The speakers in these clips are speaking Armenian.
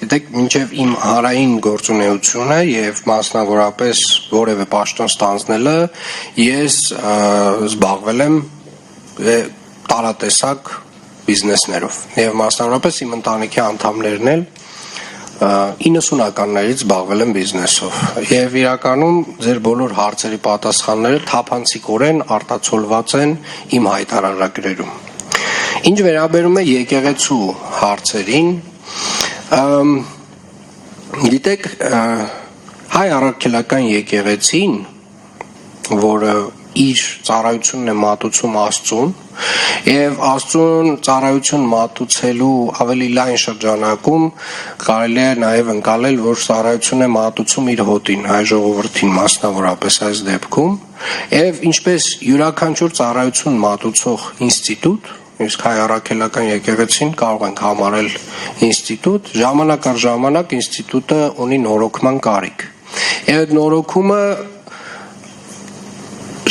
Գիտեք, մինչև իմ հարային գործունեությունը եւ մասնավորապես որևէ պաշտոն ստանձնելը ես զբաղվել եմ տարատեսակ բիզնեսներով եւ մասնավորապես իմ ընտանիքի անդամներն էլ 90-ականներից զբաղվել են բիզնեսով եւ իրականում ձեր բոլոր հարցերի պատասխանները թափանցիկորեն արտացոլված են իմ հայտարարագրերում։ Ինչ վերաբերում է եկեղեցու հարցերին, գիտեք, հայ առաքելական եկեղեցին, որը իր ծառայությունն է մատուցում Աստծուն եւ Աստծուն ծառայություն մատուցելու ավելի լայն շրջանակում կարելի է նաեւ ընկալել, որ ծառայություն է մատուցում իր հոտին, հայ ժողովրդին մասնավորապես այս դեպքում եւ ինչպես յուրաքանչյուր ծառայություն մատուցող ինստիտուտ, իսկ հայ առաքելական եկեղեցին կարող ենք համարել ինստիտուտ, ժամանակ առ ժամանակ ինստիտուտը ունի նորոգման կարիք եւ այդ նորոգումը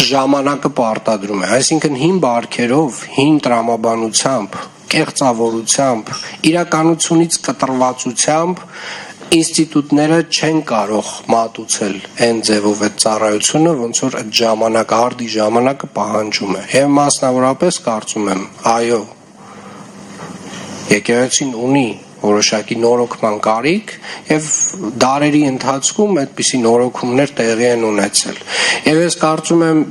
ժամանակը պարտադրում է, այսինքն հին բարքերով, հին տրամաբանությամբ, կեղծավորությամբ, իրականությունից կտրվածությամբ ինստիտուտները չեն կարող մատուցել այն ձևով այդ ծառայությունը, ոնց որ այդ ժամանակը, արդի ժամանակը պահանջում է։ Եվ մասնավորապես կարծում եմ, այո, եկեղեցին ունի որոշակի նորոգման կարիք եւ դարերի ընթացքում այդպիսի նորոգումներ տեղի են ունեցել։ Եվ ես կարծում եմ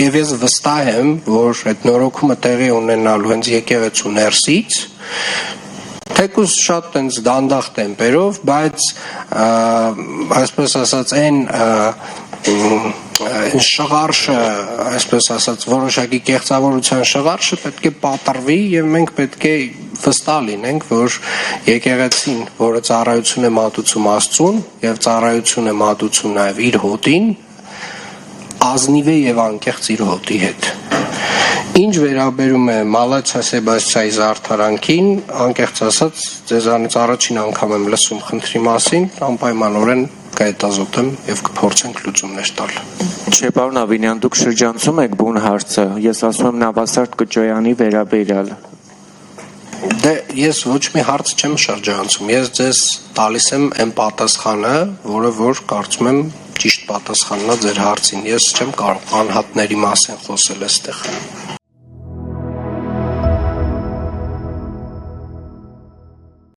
եւ ես վստահ եմ, որ այդ նորոգումը տեղի ունենալու հենց եկեղեցու ներսից, թեկուզ շատ տենց դանդաղ տեմպերով, բայց այսպես ասած այն շղարշը, այսպես ասած, որոշակի կեղծավորության շղարշը պետք է պատրվի եւ մենք պետք է վստահ լինենք, որ եկեղեցին, որը ծառայություն է մատուցում Աստծուն եւ ծառայություն է մատուցում նաեւ իր հոտին, ազնիվ է եւ անկեղծ իր հոտի հետ։ Ինչ վերաբերում է Մալաթիա Սեբաստիայի զարդարանքին, անկեղծ ասած, ձեզանից առաջին անգամ եմ լսում խնդրի մասին, անպայմանորեն կհետազոտեմ եւ կփորձենք լուծումներ տալ։ Չէ, պարոն Ավինյան, դուք շրջանցում եք բուն հարցը, ես ասում եմ Նավասարդ Կճոյանի վերաբերյալ։ Դե ես ոչ մի հարց չեմ շրջանցում, ես ձեզ տալիս եմ այն պատասխանը, որը որ կարծում եմ ճիշտ պատասխանն է ձեր հարցին, ես չեմ կարող անհատների մասին խոսել այստեղ։